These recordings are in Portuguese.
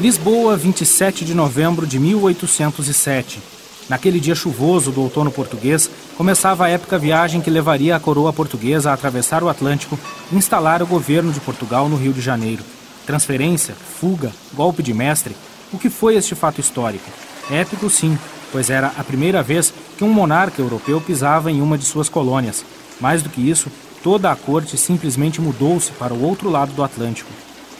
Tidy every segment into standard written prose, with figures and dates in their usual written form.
Lisboa, 27 de novembro de 1807. Naquele dia chuvoso do outono português, começava a épica viagem que levaria a coroa portuguesa a atravessar o Atlântico e instalar o governo de Portugal no Rio de Janeiro. Transferência, fuga, golpe de mestre, o que foi este fato histórico? Épico sim, pois era a primeira vez que um monarca europeu pisava em uma de suas colônias. Mais do que isso, toda a corte simplesmente mudou-se para o outro lado do Atlântico.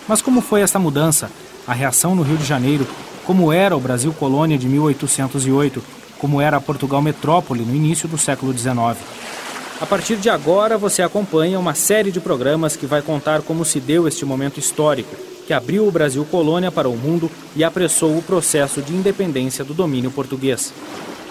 Mas como foi essa mudança? A reação no Rio de Janeiro, como era o Brasil colônia de 1808, como era Portugal metrópole no início do século XIX. A partir de agora você acompanha uma série de programas que vai contar como se deu este momento histórico, que abriu o Brasil colônia para o mundo e apressou o processo de independência do domínio português.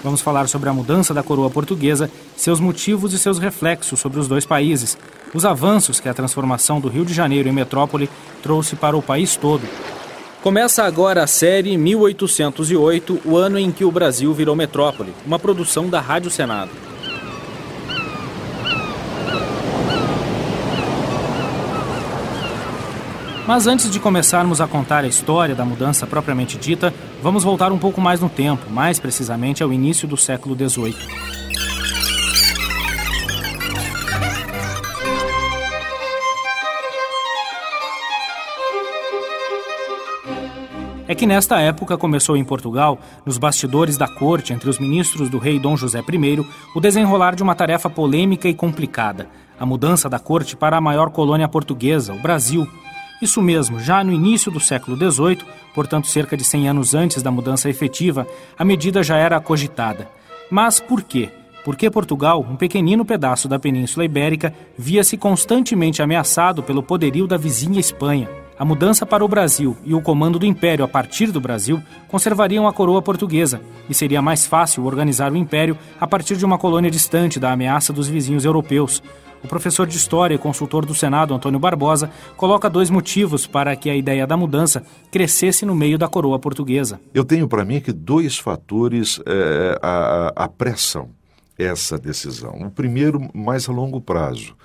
Vamos falar sobre a mudança da coroa portuguesa, seus motivos e seus reflexos sobre os dois países, os avanços que a transformação do Rio de Janeiro em metrópole trouxe para o país todo. Começa agora a série 1808, o ano em que o Brasil virou metrópole, uma produção da Rádio Senado. Mas antes de começarmos a contar a história da mudança propriamente dita, vamos voltar um pouco mais no tempo, mais precisamente ao início do século XVIII. É que nesta época começou em Portugal, nos bastidores da corte entre os ministros do rei Dom José I, o desenrolar de uma tarefa polêmica e complicada, a mudança da corte para a maior colônia portuguesa, o Brasil. Isso mesmo, já no início do século XVIII, portanto cerca de 100 anos antes da mudança efetiva, a medida já era cogitada. Mas por quê? Porque Portugal, um pequenino pedaço da Península Ibérica, via-se constantemente ameaçado pelo poderio da vizinha Espanha. A mudança para o Brasil e o comando do Império a partir do Brasil conservariam a coroa portuguesa e seria mais fácil organizar o Império a partir de uma colônia distante da ameaça dos vizinhos europeus. O professor de História e consultor do Senado, Antônio Barbosa, coloca dois motivos para que a ideia da mudança crescesse no meio da coroa portuguesa. Eu tenho para mim que dois fatores apressam essa decisão. O primeiro, mais a longo prazo,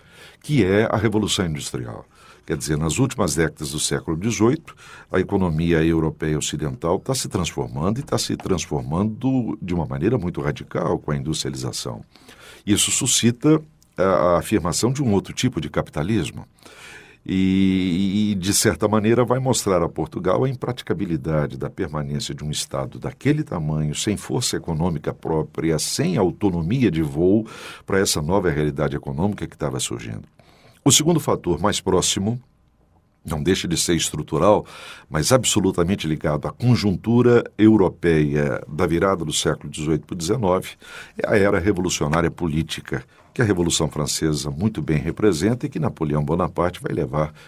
que é a Revolução Industrial. Quer dizer, nas últimas décadas do século XVIII, a economia europeia ocidental está se transformando e está se transformando de uma maneira muito radical com a industrialização. Isso suscita a afirmação de um outro tipo de capitalismo e, de certa maneira, vai mostrar a Portugal a impraticabilidade da permanência de um Estado daquele tamanho, sem força econômica própria, sem autonomia de voo para essa nova realidade econômica que estava surgindo. O segundo fator mais próximo, não deixa de ser estrutural, mas absolutamente ligado à conjuntura europeia da virada do século XVIII para o XIX, é a era revolucionária política, que a Revolução Francesa muito bem representa e que Napoleão Bonaparte vai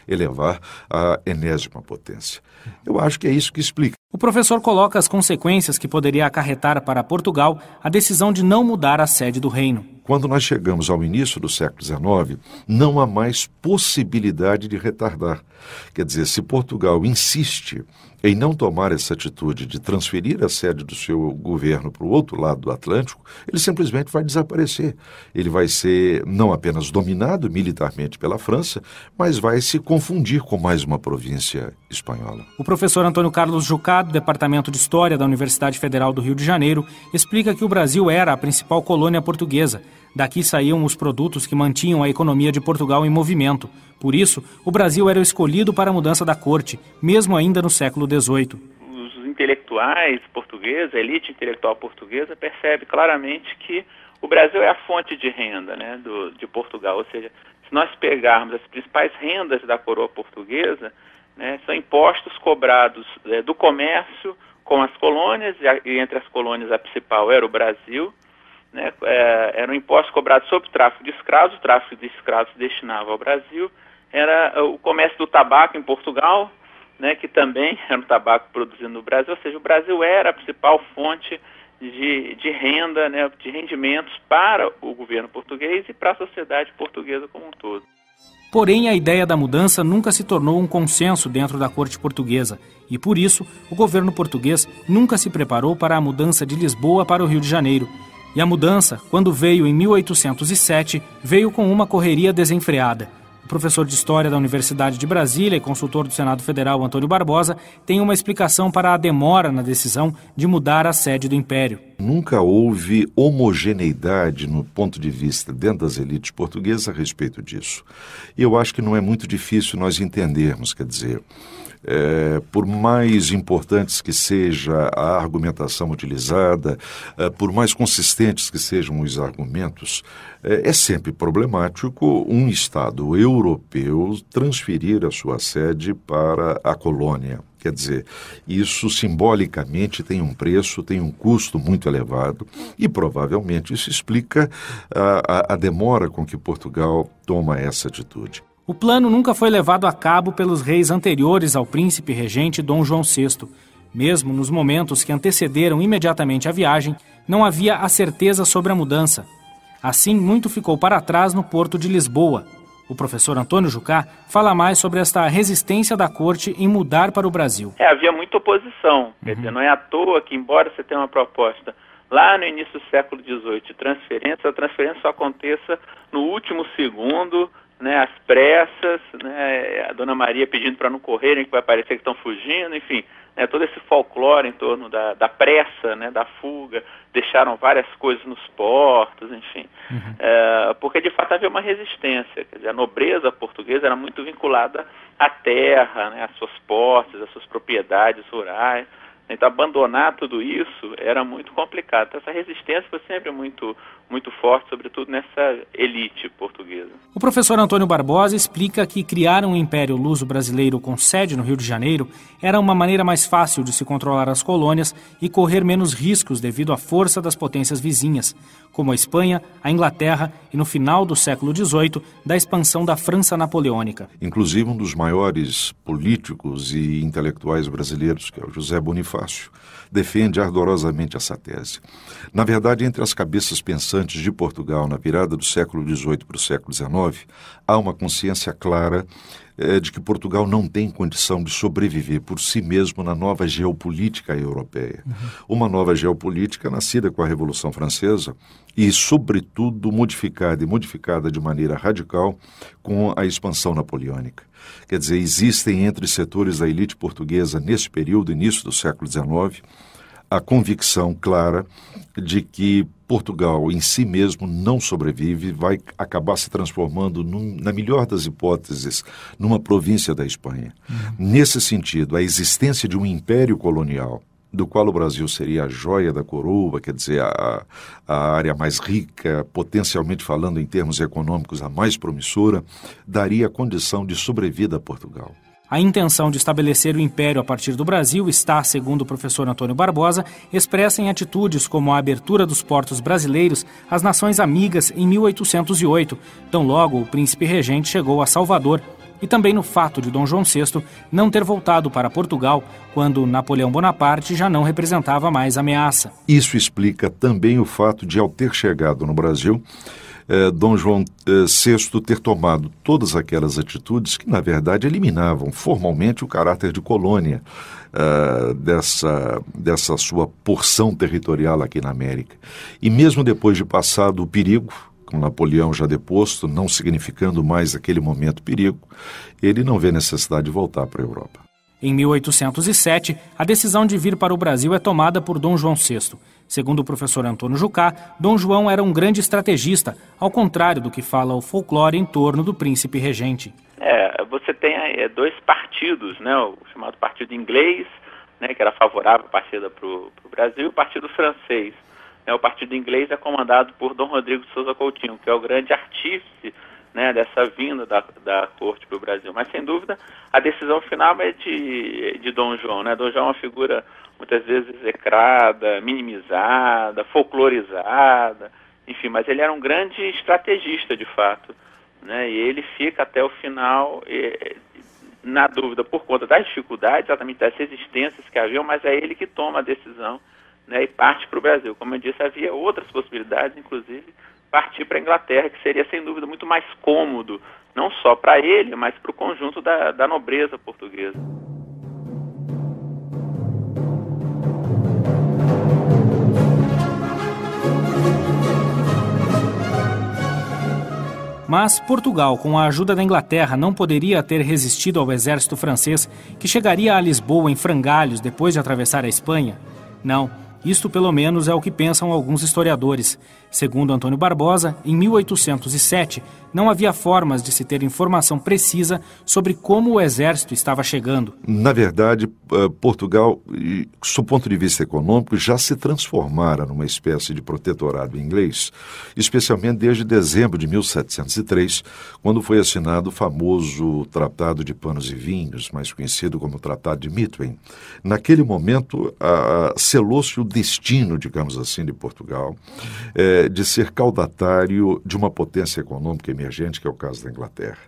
elevar à enésima potência. Eu acho que é isso que explica. O professor coloca as consequências que poderia acarretar para Portugal a decisão de não mudar a sede do reino. Quando nós chegamos ao início do século XIX, não há mais possibilidade de retardar. Quer dizer, se Portugal insiste em não tomar essa atitude de transferir a sede do seu governo para o outro lado do Atlântico, ele simplesmente vai desaparecer. Ele vai ser não apenas dominado militarmente pela França, mas vai se confundir com mais uma província espanhola. O professor Antônio Carlos Jucá, do Departamento de História da Universidade Federal do Rio de Janeiro, explica que o Brasil era a principal colônia portuguesa. Daqui saíam os produtos que mantinham a economia de Portugal em movimento. Por isso, o Brasil era o escolhido para a mudança da corte, mesmo ainda no século XVIII. Os intelectuais portugueses, a elite intelectual portuguesa, percebe claramente que o Brasil é a fonte de renda, né, de Portugal. Ou seja, se nós pegarmos as principais rendas da coroa portuguesa, né, são impostos cobrados do comércio com as colônias, e entre as colônias a principal era o Brasil. Né, eram impostos cobrados sobre o tráfico de escravos, o tráfico de escravos se destinava ao Brasil, era o comércio do tabaco em Portugal, né, que também era um tabaco produzido no Brasil, ou seja, o Brasil era a principal fonte de renda, né, de rendimentos para o governo português e para a sociedade portuguesa como um todo. Porém, a ideia da mudança nunca se tornou um consenso dentro da corte portuguesa e, por isso, o governo português nunca se preparou para a mudança de Lisboa para o Rio de Janeiro. E a mudança, quando veio em 1807, veio com uma correria desenfreada. O professor de História da Universidade de Brasília e consultor do Senado Federal, Antônio Barbosa, tem uma explicação para a demora na decisão de mudar a sede do Império. Nunca houve homogeneidade no ponto de vista dentro das elites portuguesas a respeito disso. E eu acho que não é muito difícil nós entendermos, quer dizer, por mais importantes que seja a argumentação utilizada, por mais consistentes que sejam os argumentos, é sempre problemático um Estado europeu transferir a sua sede para a colônia. Quer dizer, isso simbolicamente tem um preço, tem um custo muito elevado e provavelmente isso explica a demora com que Portugal toma essa atitude. O plano nunca foi levado a cabo pelos reis anteriores ao príncipe regente Dom João VI. Mesmo nos momentos que antecederam imediatamente a viagem, não havia a certeza sobre a mudança. Assim, muito ficou para trás no porto de Lisboa. O professor Antônio Jucá fala mais sobre esta resistência da corte em mudar para o Brasil. Havia muita oposição. Quer dizer, não é à toa que, embora você tenha uma proposta lá no início do século XVIII de transferência, a transferência só aconteça no último segundo, né, às pressas, né, a Dona Maria pedindo para não correrem, que vai parecer que estão fugindo, enfim, né, todo esse folclore em torno da pressa, né, da fuga, deixaram várias coisas nos portos, enfim, porque de fato havia uma resistência, quer dizer, a nobreza portuguesa era muito vinculada à terra, né, às suas posses, às suas propriedades rurais. Então, abandonar tudo isso era muito complicado. Então, essa resistência foi sempre muito forte, sobretudo nessa elite portuguesa. O professor Antônio Barbosa explica que criar um império luso-brasileiro com sede no Rio de Janeiro era uma maneira mais fácil de se controlar as colônias e correr menos riscos devido à força das potências vizinhas, como a Espanha, a Inglaterra e, no final do século XVIII, da expansão da França napoleônica. Inclusive, um dos maiores políticos e intelectuais brasileiros, que é o José Bonifácio, defende ardorosamente essa tese. Na verdade, entre as cabeças pensantes de Portugal na virada do século XVIII para o século XIX, há uma consciência clara de que Portugal não tem condição de sobreviver por si mesmo na nova geopolítica europeia. Uma nova geopolítica nascida com a Revolução Francesa e, sobretudo, modificada de maneira radical com a expansão napoleônica. Quer dizer, existem entre setores da elite portuguesa, nesse período, início do século XIX, a convicção clara de que Portugal em si mesmo não sobrevive, vai acabar se transformando, na melhor das hipóteses, numa província da Espanha. Nesse sentido, a existência de um império colonial, do qual o Brasil seria a joia da coroa, quer dizer, a área mais rica, potencialmente falando em termos econômicos, a mais promissora, daria a condição de sobrevida a Portugal. A intenção de estabelecer o império a partir do Brasil está, segundo o professor Antônio Barbosa, expressa em atitudes como a abertura dos portos brasileiros às nações amigas em 1808, tão logo o príncipe regente chegou a Salvador, e também no fato de Dom João VI não ter voltado para Portugal quando Napoleão Bonaparte já não representava mais ameaça. Isso explica também o fato de, ao ter chegado no Brasil, Dom João VI ter tomado todas aquelas atitudes que, na verdade, eliminavam formalmente o caráter de colônia dessa sua porção territorial aqui na América. E mesmo depois de passado o perigo, com Napoleão já deposto, não significando mais naquele momento perigo, ele não vê necessidade de voltar para a Europa. Em 1807, a decisão de vir para o Brasil é tomada por Dom João VI. Segundo o professor Antônio Jucá, Dom João era um grande estrategista, ao contrário do que fala o folclore em torno do príncipe regente. Você tem dois partidos, né, o chamado partido inglês, né, que era favorável à partida para o Brasil, e o partido francês. O partido inglês é comandado por Dom Rodrigo de Souza Coutinho, que é o grande artífice, né, dessa vinda da corte para o Brasil. Mas, sem dúvida, a decisão final é de Dom João. Né? Dom João é uma figura muitas vezes execrada, minimizada, folclorizada, enfim, mas ele era um grande estrategista, de fato. Né? E ele fica até o final, na dúvida, por conta das dificuldades, exatamente das resistências que haviam, mas é ele que toma a decisão, né, e parte para o Brasil. Como eu disse, havia outras possibilidades, inclusive partir para a Inglaterra, que seria, sem dúvida, muito mais cômodo, não só para ele, mas para o conjunto da nobreza portuguesa. Mas Portugal, com a ajuda da Inglaterra, não poderia ter resistido ao exército francês, que chegaria a Lisboa em frangalhos depois de atravessar a Espanha? Não. Isto, pelo menos, é o que pensam alguns historiadores. Segundo Antônio Barbosa, em 1807, não havia formas de se ter informação precisa sobre como o exército estava chegando. Na verdade, Portugal, do ponto de vista econômico, já se transformara numa espécie de protetorado inglês, especialmente desde dezembro de 1703, quando foi assinado o famoso Tratado de Panos e Vinhos, mais conhecido como Tratado de Midway. Naquele momento, selou-se o destino, digamos assim, de Portugal, de ser caudatário de uma potência econômica emergente, que é o caso da Inglaterra.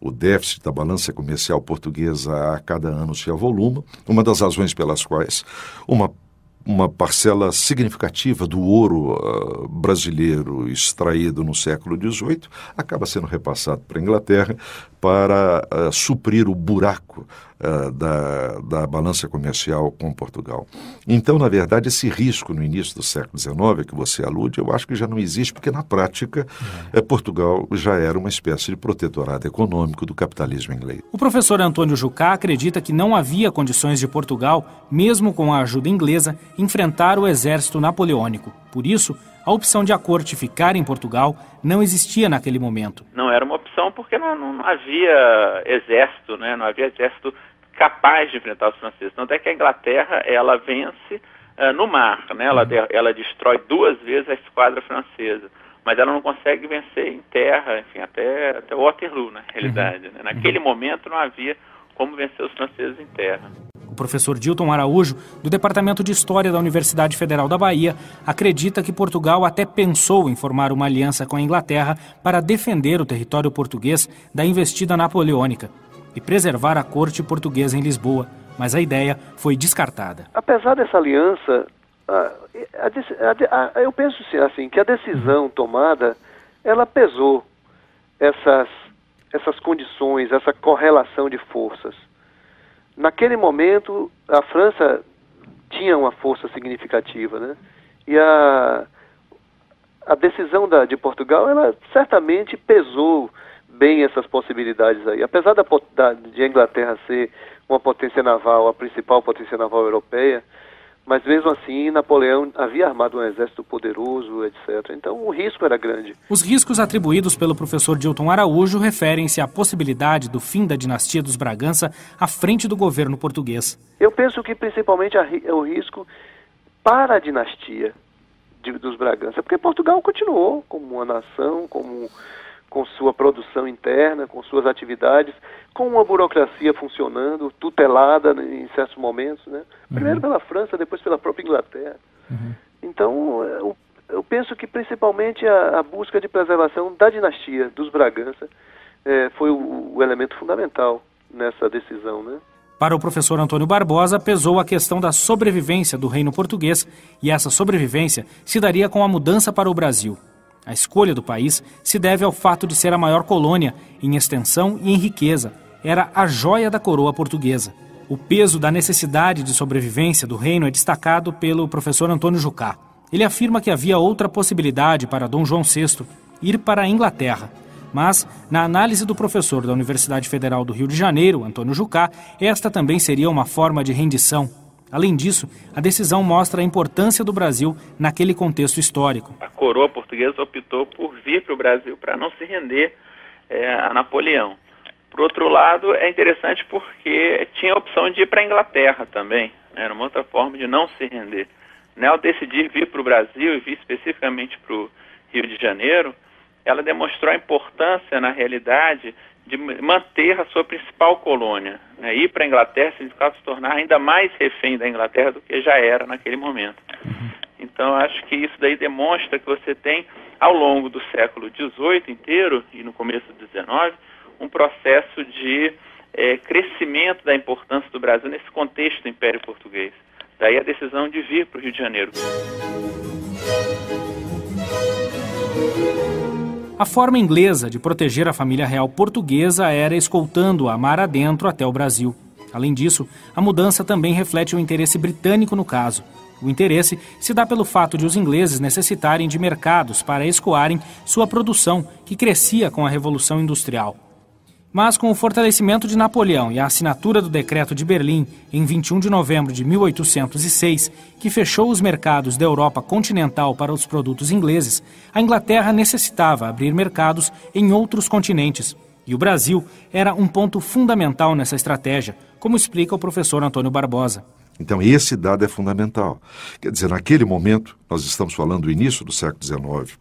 O déficit da balança comercial portuguesa a cada ano se avoluma, uma das razões pelas quais uma parcela significativa do ouro brasileiro extraído no século XVIII acaba sendo repassado para a Inglaterra para suprir o buraco da balança comercial com Portugal. Então, na verdade, esse risco no início do século XIX, que você alude, eu acho que já não existe, porque na prática Portugal já era uma espécie de protetorado econômico do capitalismo inglês. O professor Antônio Jucá acredita que não havia condições de Portugal, mesmo com a ajuda inglesa, enfrentar o exército napoleônico. Por isso, a opção de a corte ficar em Portugal não existia naquele momento. Não era uma opção porque não havia exército, né? Não havia exército capaz de enfrentar os franceses. Tanto é que a Inglaterra, ela vence no mar, né? Ela destrói 2 vezes a esquadra francesa, mas ela não consegue vencer em terra, enfim, até Waterloo, na realidade. Né? Naquele momento não havia como vencer os franceses em terra. O professor Dilton Araújo, do Departamento de História da Universidade Federal da Bahia, acredita que Portugal até pensou em formar uma aliança com a Inglaterra para defender o território português da investida napoleônica e preservar a corte portuguesa em Lisboa, mas a ideia foi descartada. Apesar dessa aliança, eu penso assim, que a decisão tomada, ela pesou essas condições, essa correlação de forças. Naquele momento, a França tinha uma força significativa, né? E a decisão de Portugal, ela certamente pesou bem essas possibilidades aí. Apesar de a Inglaterra ser uma potência naval, a principal potência naval europeia, mas mesmo assim Napoleão havia armado um exército poderoso, etc. Então o risco era grande. Os riscos atribuídos pelo professor Dilton Araújo referem-se à possibilidade do fim da dinastia dos Bragança à frente do governo português. Eu penso que principalmente é o risco para a dinastia dos Bragança, porque Portugal continuou como uma nação, com sua produção interna, com suas atividades, com uma burocracia funcionando, tutelada em certos momentos, né? Primeiro pela França, depois pela própria Inglaterra. Então, eu penso que principalmente a busca de preservação da dinastia dos Bragança foi o elemento fundamental nessa decisão, né? Para o professor Antônio Barbosa, pesou a questão da sobrevivência do reino português, e essa sobrevivência se daria com a mudança para o Brasil. A escolha do país se deve ao fato de ser a maior colônia em extensão e em riqueza. Era a joia da coroa portuguesa. O peso da necessidade de sobrevivência do reino é destacado pelo professor Antônio Jucá. Ele afirma que havia outra possibilidade para Dom João VI, ir para a Inglaterra. Mas, na análise do professor da Universidade Federal do Rio de Janeiro, Antônio Jucá, esta também seria uma forma de rendição. Além disso, a decisão mostra a importância do Brasil naquele contexto histórico. A coroa portuguesa optou por vir para o Brasil para não se render a Napoleão. Por outro lado, é interessante porque tinha a opção de ir para a Inglaterra também. Era uma outra forma de não se render. Ao decidir vir para o Brasil e vir especificamente para o Rio de Janeiro, ela demonstrou a importância, na realidade, de manter a sua principal colônia. Ir para a Inglaterra significava se tornar ainda mais refém da Inglaterra do que já era naquele momento. Então, acho que isso daí demonstra que você tem, ao longo do século XVIII inteiro e no começo do XIX, um processo de crescimento da importância do Brasil nesse contexto do Império Português. Daí a decisão de vir para o Rio de Janeiro. A forma inglesa de proteger a família real portuguesa era escoltando-a mar adentro até o Brasil. Além disso, a mudança também reflete o interesse britânico no caso. O interesse se dá pelo fato de os ingleses necessitarem de mercados para escoarem sua produção, que crescia com a Revolução Industrial. Mas com o fortalecimento de Napoleão e a assinatura do Decreto de Berlim em 21 de novembro de 1806, que fechou os mercados da Europa continental para os produtos ingleses, a Inglaterra necessitava abrir mercados em outros continentes. E o Brasil era um ponto fundamental nessa estratégia, como explica o professor Antônio Barbosa. Então, esse dado é fundamental. Quer dizer, naquele momento, nós estamos falando do início do século XIX,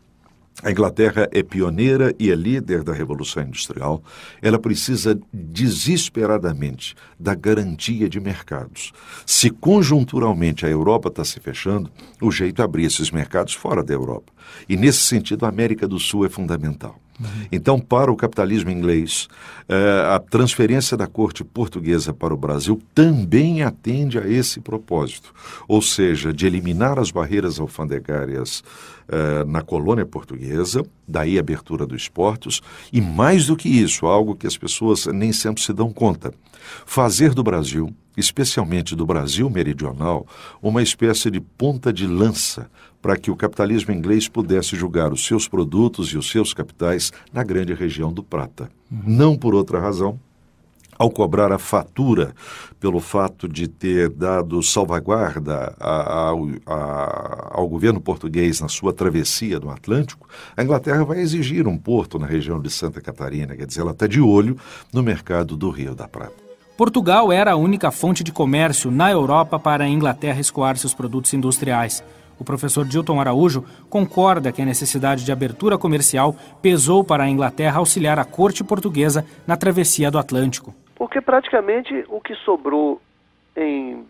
a Inglaterra é pioneira e é líder da Revolução Industrial. Ela precisa desesperadamente da garantia de mercados. Se conjunturalmente a Europa está se fechando, o jeito é abrir esses mercados fora da Europa. E nesse sentido, a América do Sul é fundamental. Então, para o capitalismo inglês, a transferência da corte portuguesa para o Brasil também atende a esse propósito, ou seja, de eliminar as barreiras alfandegárias na colônia portuguesa, daí a abertura dos portos, e mais do que isso, algo que as pessoas nem sempre se dão conta, fazer do Brasil, especialmente do Brasil meridional, uma espécie de ponta de lança para que o capitalismo inglês pudesse julgar os seus produtos e os seus capitais na grande região do Prata. Não por outra razão, ao cobrar a fatura pelo fato de ter dado salvaguarda ao governo português na sua travessia do Atlântico, a Inglaterra vai exigir um porto na região de Santa Catarina, quer dizer, ela está de olho no mercado do Rio da Prata. Portugal era a única fonte de comércio na Europa para a Inglaterra escoar seus produtos industriais. O professor Dilton Araújo concorda que a necessidade de abertura comercial pesou para a Inglaterra auxiliar a corte portuguesa na travessia do Atlântico. Porque praticamente o que sobrou em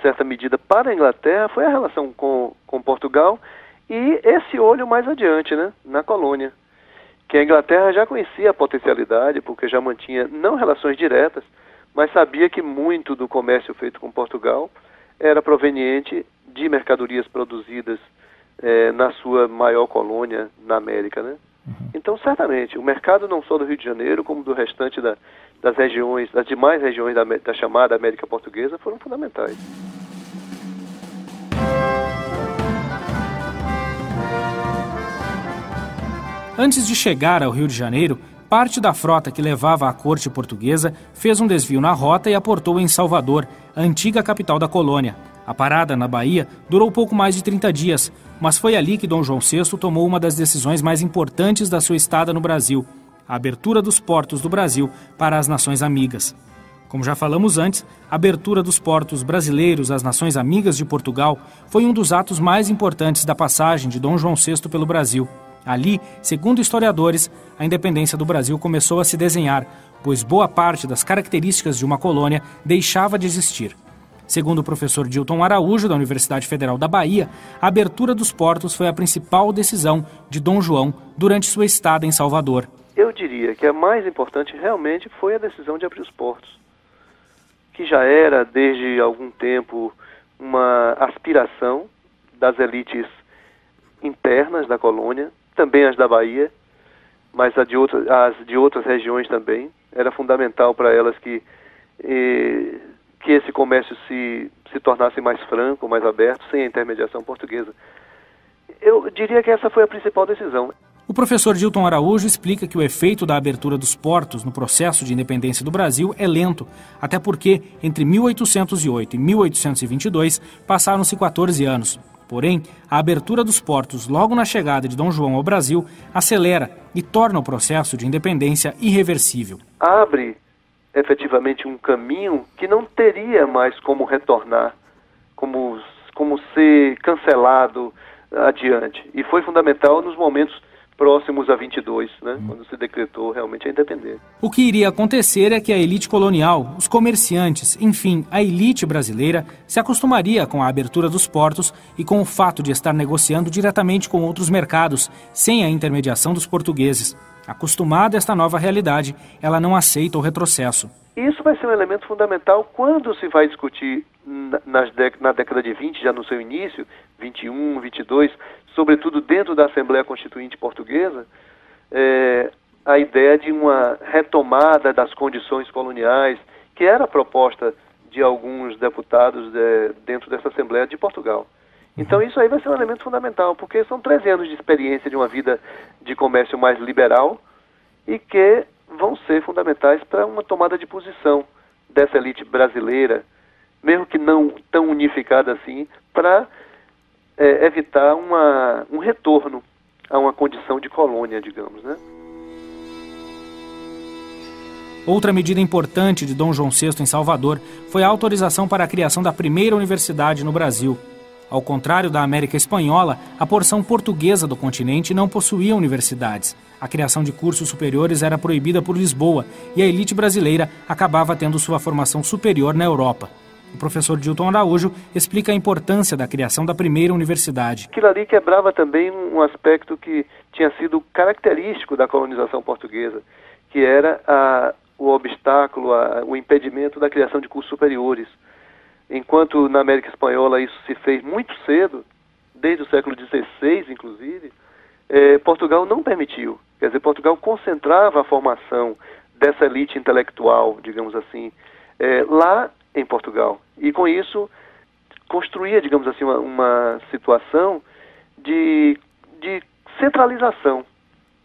certa medida para a Inglaterra foi a relação com Portugal e esse olho mais adiante, né, na colônia. Que a Inglaterra já conhecia a potencialidade, porque já mantinha não relações diretas, mas sabia que muito do comércio feito com Portugal era proveniente de mercadorias produzidas na sua maior colônia na América, né? Então, certamente, o mercado não só do Rio de Janeiro, como do restante das regiões, das demais regiões da chamada América Portuguesa, foram fundamentais. Antes de chegar ao Rio de Janeiro, parte da frota que levava à corte portuguesa fez um desvio na rota e aportou em Salvador, a antiga capital da colônia. A parada na Bahia durou pouco mais de 30 dias, mas foi ali que Dom João VI tomou uma das decisões mais importantes da sua estada no Brasil, a abertura dos portos do Brasil para as nações amigas. Como já falamos antes, a abertura dos portos brasileiros às nações amigas de Portugal foi um dos atos mais importantes da passagem de Dom João VI pelo Brasil. Ali, segundo historiadores, a independência do Brasil começou a se desenhar, pois boa parte das características de uma colônia deixava de existir. Segundo o professor Dilton Araújo, da Universidade Federal da Bahia, a abertura dos portos foi a principal decisão de Dom João durante sua estada em Salvador. Eu diria que a mais importante realmente foi a decisão de abrir os portos, que já era desde algum tempo uma aspiração das elites internas da colônia, também as da Bahia, mas as de outras regiões também. Era fundamental para elas que esse comércio se tornasse mais franco, mais aberto, sem a intermediação portuguesa. Eu diria que essa foi a principal decisão. O professor Dilton Araújo explica que o efeito da abertura dos portos no processo de independência do Brasil é lento, até porque entre 1808 e 1822 passaram-se 14 anos. Porém, a abertura dos portos logo na chegada de Dom João ao Brasil acelera e torna o processo de independência irreversível. Abre efetivamente um caminho que não teria mais como retornar, como ser cancelado adiante. E foi fundamental nos momentos próximos a 22, né, quando se decretou realmente a independência. O que iria acontecer é que a elite colonial, os comerciantes, enfim, a elite brasileira, se acostumaria com a abertura dos portos e com o fato de estar negociando diretamente com outros mercados, sem a intermediação dos portugueses. Acostumada a esta nova realidade, ela não aceita o retrocesso. Isso vai ser um elemento fundamental quando se vai discutir na década de 20, já no seu início, 21, 22, sobretudo dentro da Assembleia Constituinte Portuguesa, a ideia de uma retomada das condições coloniais, que era a proposta de alguns deputados dentro dessa Assembleia de Portugal. Então isso aí vai ser um elemento fundamental, porque são 13 anos de experiência de uma vida de comércio mais liberal e que vão ser fundamentais para uma tomada de posição dessa elite brasileira, mesmo que não tão unificada assim, para evitar um retorno a uma condição de colônia, digamos, né? Outra medida importante de Dom João VI em Salvador foi a autorização para a criação da primeira universidade no Brasil. Ao contrário da América Espanhola, a porção portuguesa do continente não possuía universidades. A criação de cursos superiores era proibida por Lisboa e a elite brasileira acabava tendo sua formação superior na Europa. O professor Dilton Araújo explica a importância da criação da primeira universidade. Aquilo ali quebrava também um aspecto que tinha sido característico da colonização portuguesa, que era o obstáculo, o impedimento da criação de cursos superiores. Enquanto na América Espanhola isso se fez muito cedo, desde o século XVI, inclusive, Portugal não permitiu. Quer dizer, Portugal concentrava a formação dessa elite intelectual, digamos assim, lá em Portugal. E com isso construía, digamos assim, uma situação de centralização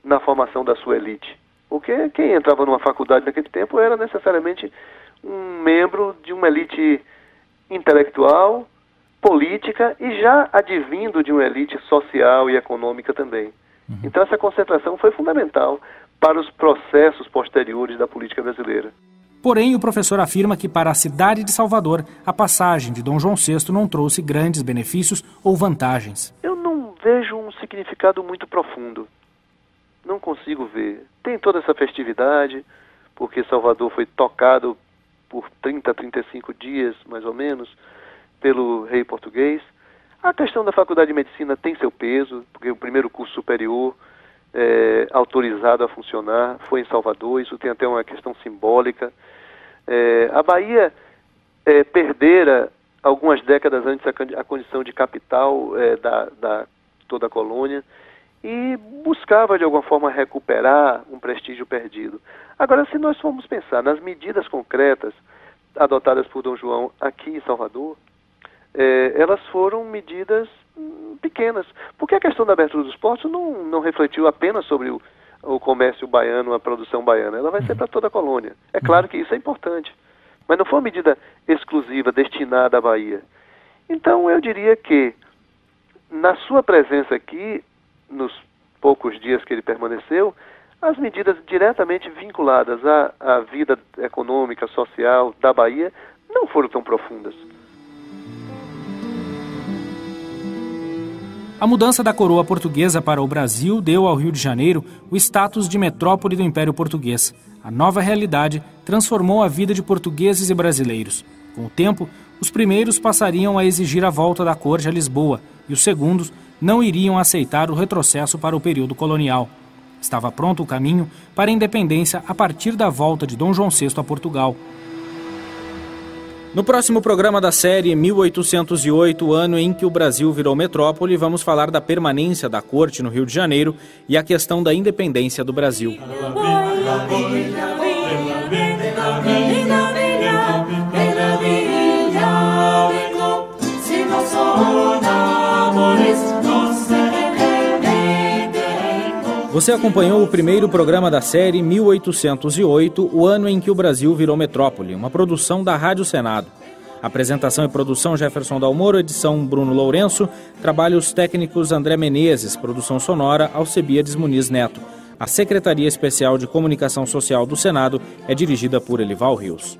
na formação da sua elite. Porque quem entrava numa faculdade naquele tempo era necessariamente um membro de uma elite intelectual, política e já advindo de uma elite social e econômica também. Então essa concentração foi fundamental para os processos posteriores da política brasileira. Porém, o professor afirma que para a cidade de Salvador, a passagem de Dom João VI não trouxe grandes benefícios ou vantagens. Eu não vejo um significado muito profundo. Não consigo ver. Tem toda essa festividade, porque Salvador foi tocado por 30, 35 dias, mais ou menos, pelo rei português. A questão da Faculdade de Medicina tem seu peso, porque o primeiro curso superior autorizado a funcionar foi em Salvador, isso tem até uma questão simbólica. A Bahia perdera, algumas décadas antes, a condição de capital da toda a colônia, e buscava, de alguma forma, recuperar um prestígio perdido. Agora, se nós formos pensar nas medidas concretas adotadas por Dom João aqui em Salvador, elas foram medidas pequenas, porque a questão da abertura dos portos não refletiu apenas sobre o comércio baiano, a produção baiana, ela vai ser para toda a colônia. É claro que isso é importante, mas não foi uma medida exclusiva, destinada à Bahia. Então, eu diria que, na sua presença aqui, nos poucos dias que ele permaneceu, as medidas diretamente vinculadas à vida econômica, social da Bahia não foram tão profundas. A mudança da coroa portuguesa para o Brasil deu ao Rio de Janeiro o status de metrópole do Império Português. A nova realidade transformou a vida de portugueses e brasileiros. Com o tempo, os primeiros passariam a exigir a volta da corte a Lisboa e os segundos não iriam aceitar o retrocesso para o período colonial. Estava pronto o caminho para a independência a partir da volta de Dom João VI a Portugal. No próximo programa da série 1808, o ano em que o Brasil virou metrópole, vamos falar da permanência da corte no Rio de Janeiro e a questão da independência do Brasil. Você acompanhou o primeiro programa da série 1808, o ano em que o Brasil virou metrópole, uma produção da Rádio Senado. Apresentação e produção Jefferson Dalmoro, edição Bruno Lourenço, trabalhos técnicos André Menezes, produção sonora Alcebiades Muniz Neto. A Secretaria Especial de Comunicação Social do Senado é dirigida por Elival Rios.